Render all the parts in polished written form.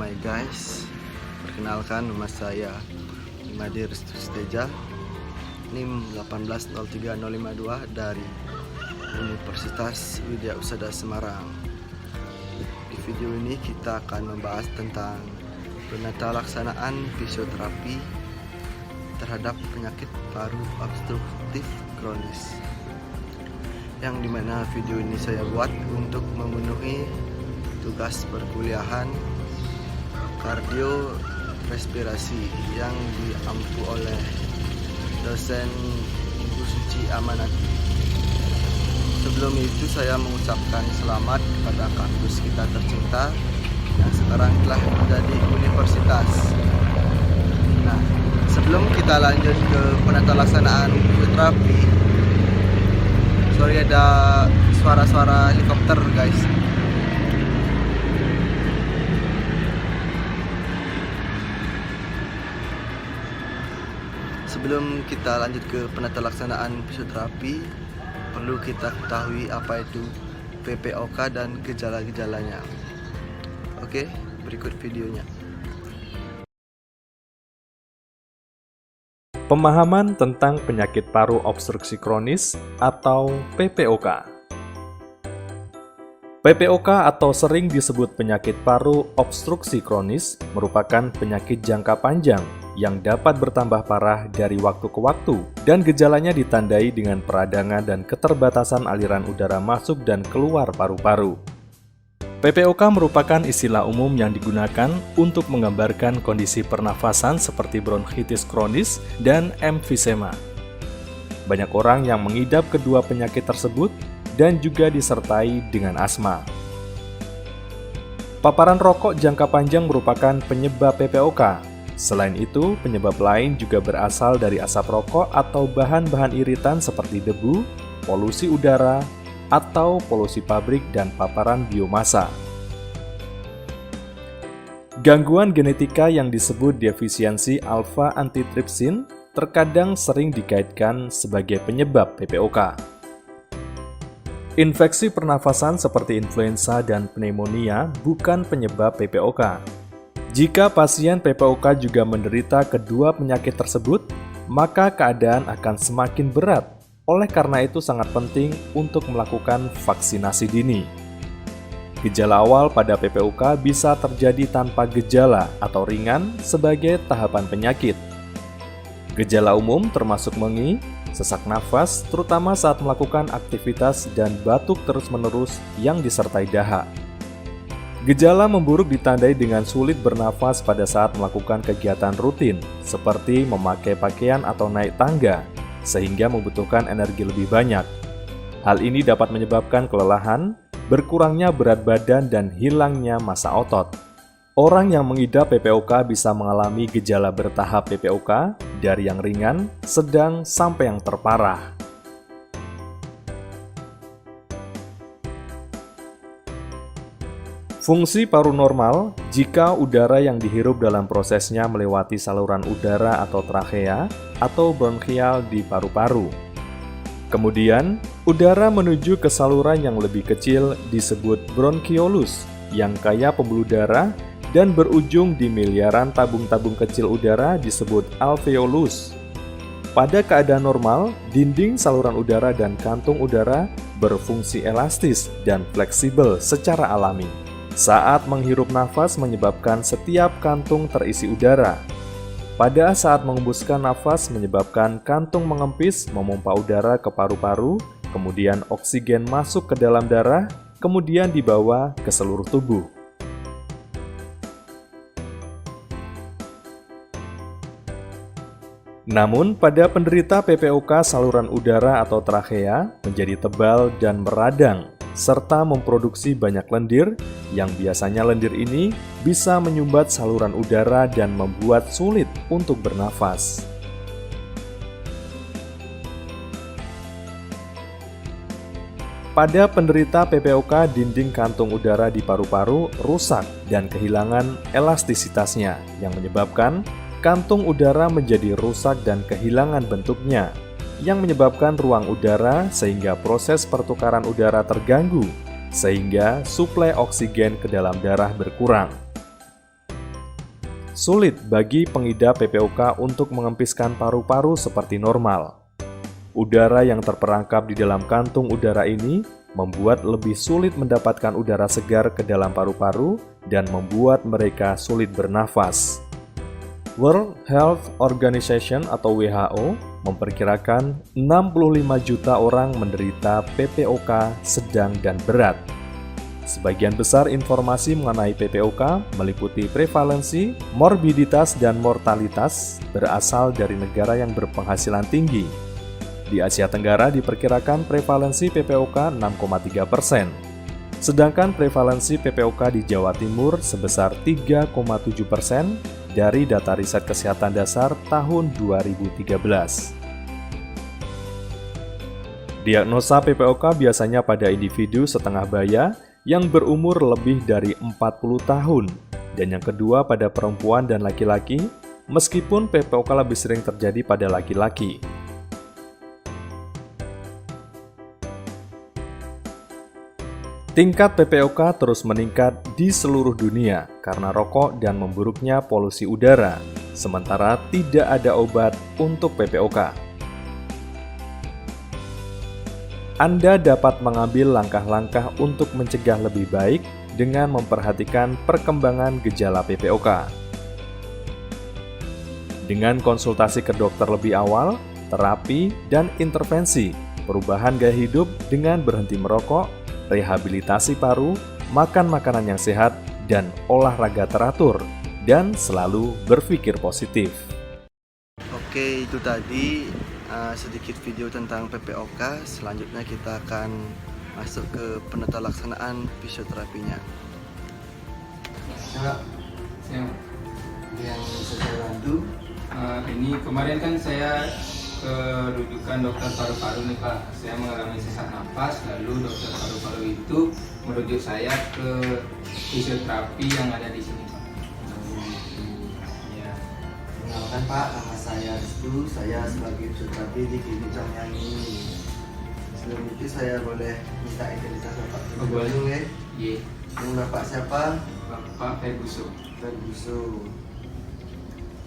damai guys. Perkenalkan, nama saya Imadi Restu Steja, NIM 1803052 dari Universitas Widya Usada Semarang. Di video ini kita akan membahas tentang penata laksanaan fisioterapi terhadap penyakit paru obstruktif kronis, yang dimana video ini saya buat untuk memenuhi tugas perkuliahan kardio respirasi yang diampu oleh dosen Ibu Suci Amanati. Sebelum itu saya mengucapkan selamat kepada kampus kita tercinta yang sekarang telah menjadi universitas. Nah, sebelum kita lanjut ke penata laksanaan fisioterapi, sorry ada suara-suara helikopter guys. Sebelum kita lanjut ke penata laksanaan fisioterapi, perlu kita ketahui apa itu PPOK dan gejala-gejalanya. Oke, berikut videonya. Pemahaman tentang penyakit paru obstruksi kronis atau PPOK. PPOK atau sering disebut penyakit paru obstruksi kronis merupakan penyakit jangka panjang yang dapat bertambah parah dari waktu ke waktu, dan gejalanya ditandai dengan peradangan dan keterbatasan aliran udara masuk dan keluar paru-paru. PPOK merupakan istilah umum yang digunakan untuk menggambarkan kondisi pernafasan seperti bronkitis kronis dan emfisema. Banyak orang yang mengidap kedua penyakit tersebut dan juga disertai dengan asma. Paparan rokok jangka panjang merupakan penyebab PPOK. Selain itu, penyebab lain juga berasal dari asap rokok atau bahan-bahan iritan seperti debu, polusi udara, atau polusi pabrik dan paparan biomasa. Gangguan genetika yang disebut defisiensi alfa-antitrypsin terkadang sering dikaitkan sebagai penyebab PPOK. Infeksi pernafasan seperti influenza dan pneumonia bukan penyebab PPOK. Jika pasien PPOK juga menderita kedua penyakit tersebut, maka keadaan akan semakin berat. Oleh karena itu sangat penting untuk melakukan vaksinasi dini. Gejala awal pada PPOK bisa terjadi tanpa gejala atau ringan sebagai tahapan penyakit. Gejala umum termasuk mengi, sesak nafas, terutama saat melakukan aktivitas, dan batuk terus-menerus yang disertai dahak. Gejala memburuk ditandai dengan sulit bernafas pada saat melakukan kegiatan rutin, seperti memakai pakaian atau naik tangga, sehingga membutuhkan energi lebih banyak. Hal ini dapat menyebabkan kelelahan, berkurangnya berat badan, dan hilangnya massa otot. Orang yang mengidap PPOK bisa mengalami gejala bertahap PPOK dari yang ringan, sedang, sampai yang terparah. Fungsi paru normal jika udara yang dihirup dalam prosesnya melewati saluran udara atau trakea atau bronkial di paru-paru. Kemudian, udara menuju ke saluran yang lebih kecil disebut bronkiolus yang kaya pembuluh darah dan berujung di miliaran tabung-tabung kecil udara disebut alveolus. Pada keadaan normal, dinding saluran udara dan kantung udara berfungsi elastis dan fleksibel secara alami. Saat menghirup nafas menyebabkan setiap kantung terisi udara. Pada saat mengembuskan nafas menyebabkan kantung mengempis memompa udara ke paru-paru, kemudian oksigen masuk ke dalam darah, kemudian dibawa ke seluruh tubuh. Namun, pada penderita PPOK saluran udara atau trakea menjadi tebal dan meradang, serta memproduksi banyak lendir, yang biasanya lendir ini bisa menyumbat saluran udara dan membuat sulit untuk bernafas. Pada penderita PPOK, dinding kantung udara di paru-paru rusak dan kehilangan elastisitasnya, yang menyebabkan kantung udara menjadi rusak dan kehilangan bentuknya, yang menyebabkan ruang udara sehingga proses pertukaran udara terganggu, sehingga suplai oksigen ke dalam darah berkurang. sulit bagi pengidap PPOK untuk mengempiskan paru-paru seperti normal. Udara yang terperangkap di dalam kantung udara ini membuat lebih sulit mendapatkan udara segar ke dalam paru-paru dan membuat mereka sulit bernafas. World Health Organization atau WHO memperkirakan 65 juta orang menderita PPOK sedang dan berat. Sebagian besar informasi mengenai PPOK meliputi prevalensi, morbiditas, dan mortalitas berasal dari negara yang berpenghasilan tinggi. Di Asia Tenggara diperkirakan prevalensi PPOK 6,3%, sedangkan prevalensi PPOK di Jawa Timur sebesar 3,7% dari data riset kesehatan dasar tahun 2013. Diagnosa PPOK biasanya pada individu setengah baya yang berumur lebih dari 40 tahun, dan yang kedua pada perempuan dan laki-laki, meskipun PPOK lebih sering terjadi pada laki-laki. Tingkat PPOK terus meningkat di seluruh dunia karena rokok dan memburuknya polusi udara, sementara tidak ada obat untuk PPOK. Anda dapat mengambil langkah-langkah untuk mencegah lebih baik dengan memperhatikan perkembangan gejala PPOK. Dengan konsultasi ke dokter lebih awal, terapi, dan intervensi, perubahan gaya hidup dengan berhenti merokok, rehabilitasi paru, makan makanan yang sehat, dan olahraga teratur, dan selalu berpikir positif. Oke, itu tadi sedikit video tentang PPOK. Selanjutnya kita akan masuk ke penata laksanaan fisioterapinya. Siap. Yang bisa saya bantu? Ini kemarin kan saya ke rujukan dokter paru-paru nih Pak. Saya mengalami sesak napas, lalu dokter paru-paru itu merujuk saya ke fisioterapi yang ada di sini Pak. Ya. Kenalkan Pak, nama saya Rizku. Saya sebagai fisioterapi di klinik Camyang ini. Sebelum itu saya boleh minta identitas Bapak? Boleh. Ya? Iya. Nama Bapak siapa? Bapak Ferguson. Ferguson.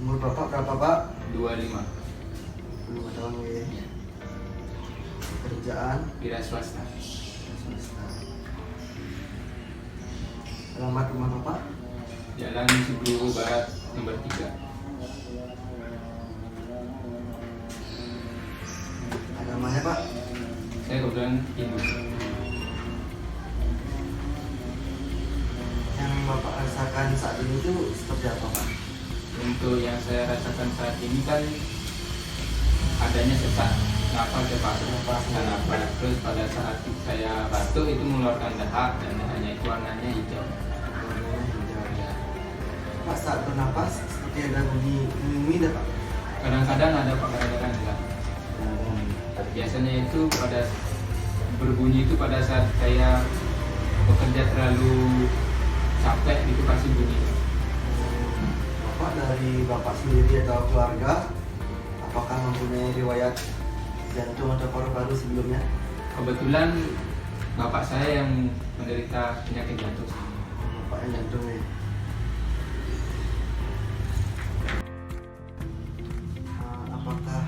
Umur Bapak berapa Pak? 25. 25 tahun ya. Pekerjaan? Wira swasta. Alamat rumah Bapak? Jalan Suguru Barat nomor 3. Namanya Pak? Saya kebetulan Hindu. Yang Bapak rasakan saat ini itu seperti apa Pak? Untuk yang saya rasakan saat ini kan adanya sesak napas ya Pak. Terus pada saat saya batuk itu mengeluarkan dahak dan dahaknya itu warnanya hijau. Ya. Pak saat bernapas seperti ada bunyi tidak Pak? Kadang-kadang ada Pak, kadang-kadang enggak. Biasanya itu pada berbunyi itu pada saat saya bekerja terlalu capek itu pasti bunyi. Bapak dari Bapak sendiri atau keluarga, apakah mempunyai riwayat jantung atau paru-paru sebelumnya? Kebetulan bapak saya yang menderita penyakit jantung. Bapak yang jantung ya. Apakah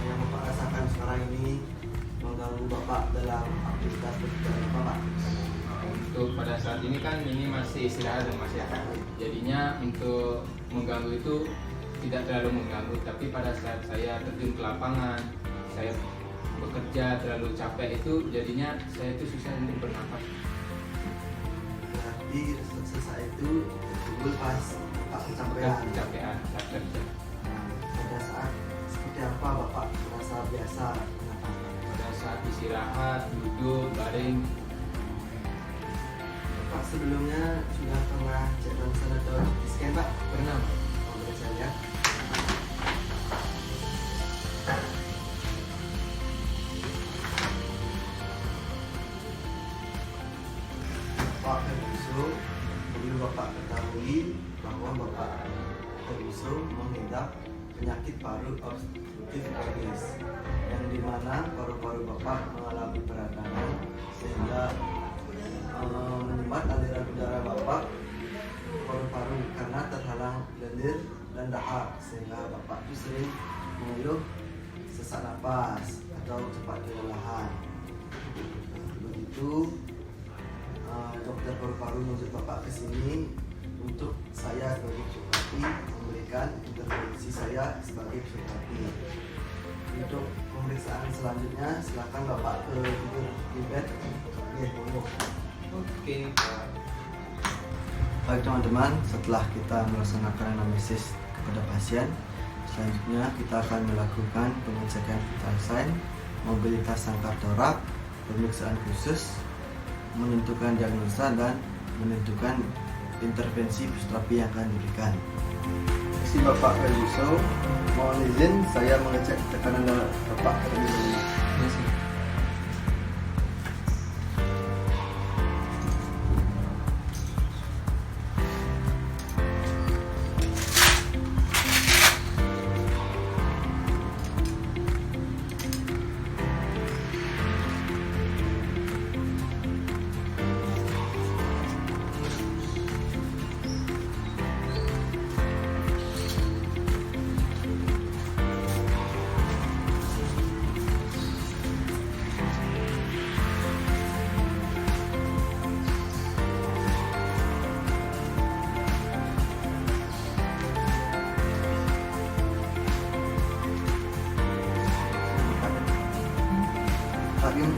yang Bapak rasakan sekarang ini mengganggu Bapak dalam aktivitas pekerjaan Bapak? Untuk pada saat ini kan ini masih istirahat dan masih aktif. Jadinya untuk mengganggu itu tidak terlalu mengganggu, tapi pada saat saya terjun ke lapangan, saya bekerja terlalu capek itu jadinya saya itu susah untuk bernafas. Berarti sesak itu timbul pas Bapak kecapean. Kecapean saat kerja. Pada saat seperti apa Bapak merasa biasa bernafas? Pada saat istirahat, duduk, baring. Pak sebelumnya sudah pernah cek ronsen atau scan Pak? Pernah Pak? Boleh saya lihat? Pak Ferguson, perlu Bapak ketahui bahwa Bapak Ferguson mengidap penyakit paru obstruktif kronis, yang dimana paru-paru Bapak mengalami peradangan sehingga menyumbat aliran udara Bapak paru-paru karena terhalang lendir Bapak itu sering mengeluh sesak napas atau cepat kelelahan. Begitu dokter paru-paru menunjuk Bapak ke sini untuk saya sebagai fisioterapi memberikan intervensi saya sebagai fisioterapi. Untuk pemeriksaan selanjutnya silakan Bapak ke tidur di bed. Oke, Pak. Baik teman-teman, setelah kita melaksanakan anamnesis kepada pasien, selanjutnya kita akan melakukan pengecekan vital sign, mobilitas sangkar torak, pemeriksaan khusus, menentukan diagnosa dan menentukan intervensi fisioterapi yang akan diberikan. Si Bapak Ferguson, mohon izin saya mengecek tekanan darah Bapak terlebih dahulu. Hakim.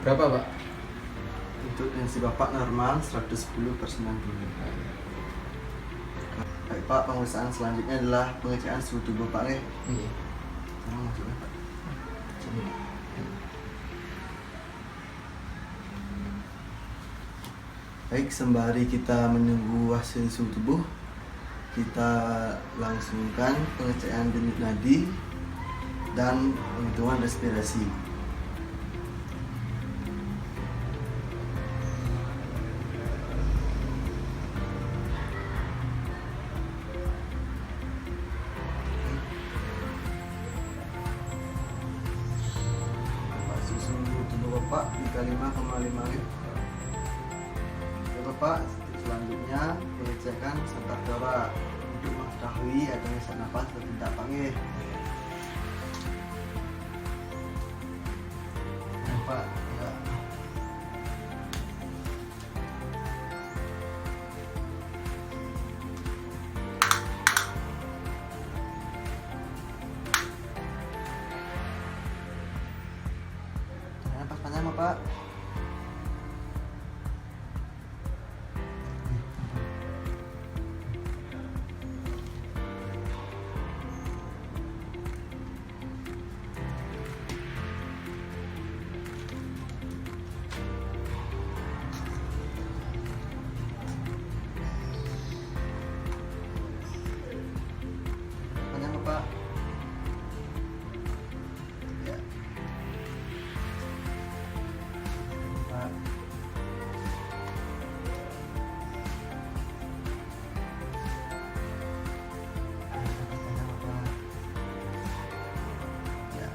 Berapa, Pak? Untuk tensi Bapak normal 110/90. Baik Pak, pemeriksaan selanjutnya adalah pengecekan suhu tubuh Pak. Iya. Sekarang masuknya Pak. Sini. Baik, sembari kita menunggu hasil suhu tubuh, kita langsungkan pengecekan denyut nadi dan penghitungan respirasi. Suhu tubuh Bapak 35,5 ya. Bapak, selanjutnya pengecekan sangkar torak untuk mengetahui adanya sesak napas atau tidak panggil. Pak, ya. Napas panjang Pak. Panjang Pak. Ya. Pak. Panjang Pak. Ya.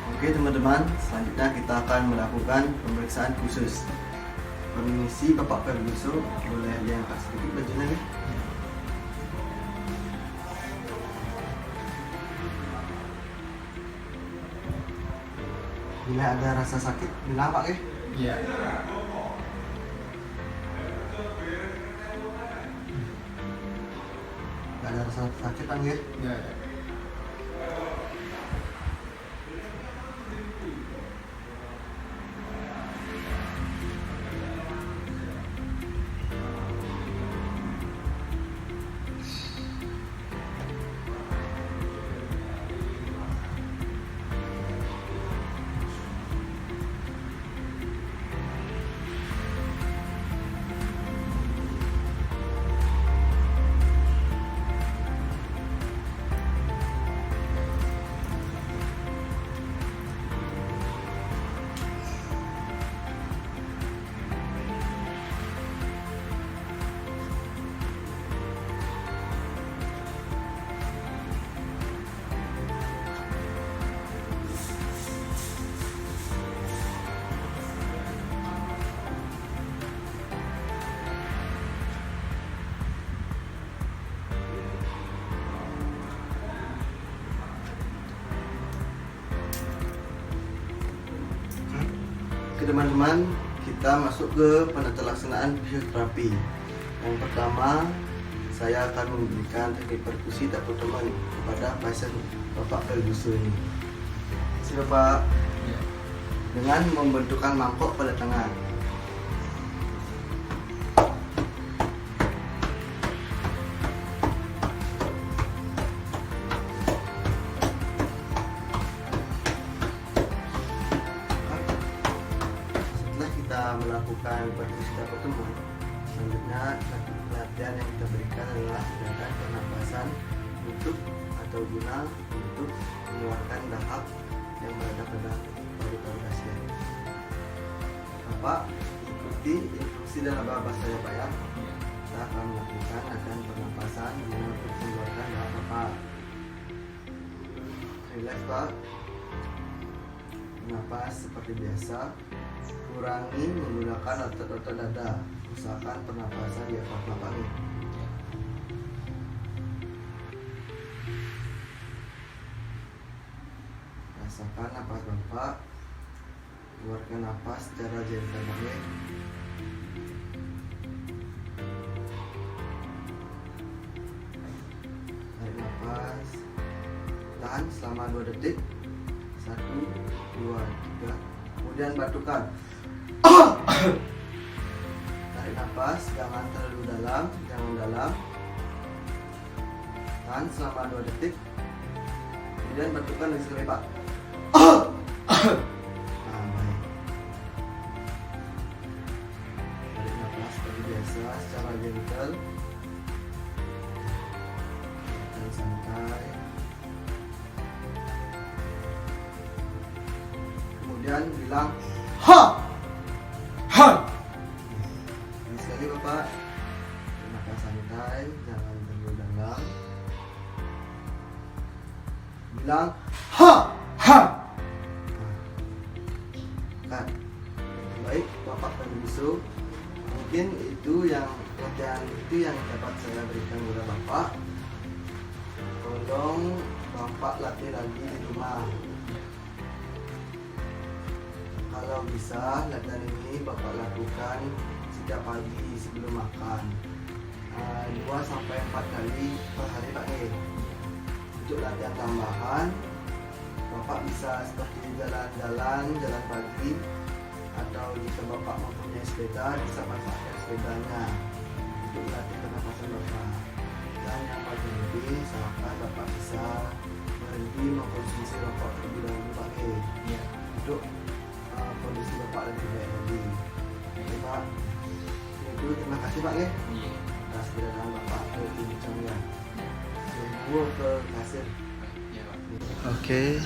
Oke teman-teman, selanjutnya kita akan melakukan pemeriksaan khusus. Permisi Bapak Ferguson, boleh diangkat sedikit bajunya ya? Bila ada rasa sakit, bilang Pak ya? Iya. Gak ada rasa sakit kan ya? Iya. teman-teman, kita masuk ke penata laksanaan fisioterapi. Yang pertama, saya akan memberikan teknik perkusi tak teman kepada pasien Bapak Ferguson ini. Si Bapak dengan membentukkan mangkok pada tangan. Setelah kita melakukan perkusi tak teman, selanjutnya latihan yang kita berikan adalah gerakan pernapasan untuk atau guna untuk mengeluarkan dahak yang berada pada paru-paru pasien. Bapak ikuti instruksi dalam bahasa saya Pak ya. Kita akan melakukan latihan pernapasan guna untuk mengeluarkan dahak Bapak. Relax Pak. Napas seperti biasa. Kurangi menggunakan otot-otot dada. Usahakan pernapasan diafragma Bapak nih. Rasakan napas Bapak. Keluarkan napas secara gentle Bapak. Tarik napas. Tahan selama 2 detik. 1, 2, 3. Kemudian batukan. Tarik napas, jangan terlalu dalam, jangan dalam. Tahan selama 2 detik. Kemudian batukan lagi sekali Pak. Nah, baik. Tarik napas seperti biasa secara gentle dan santai. Kemudian bilang ha. Ini sekali Bapak. Napas santai, jangan terlalu dalam. Bilang ha. Kan. Baik, Bapak dan Bisu. Mungkin itu yang latihan itu yang dapat saya berikan kepada Bapak. Tolong Bapak latih lagi di rumah. Kalau bisa latihan ini Bapak lakukan setiap pagi sebelum makan 2-4 kali per hari Pak. Untuk latihan tambahan Bapak bisa seperti jalan-jalan pagi, atau jika Bapak mempunyai sepeda bisa manfaatkan sepedanya untuk melatih pernapasan Bapak. Dan yang paling penting usahakan Bapak bisa berhenti mengkonsumsi rokok terlebih dahulu Pak untuk kondisi Bapak lebih baik lagi. Oke Pak, itu terima kasih Pak atas kedatangan Bapak ke bincangnya. Saya ke kasir. Oke,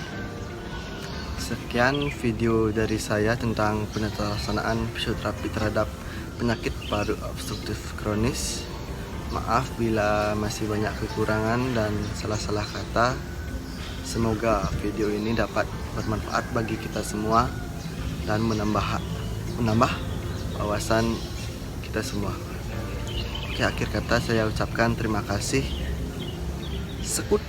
sekian video dari saya tentang penelaksanaan fisioterapi terhadap penyakit paru obstruktif kronis. Maaf bila masih banyak kekurangan dan salah-salah kata. Semoga video ini dapat bermanfaat bagi kita semua dan menambah wawasan kita semua. Oke, akhir kata saya ucapkan terima kasih. Sekut.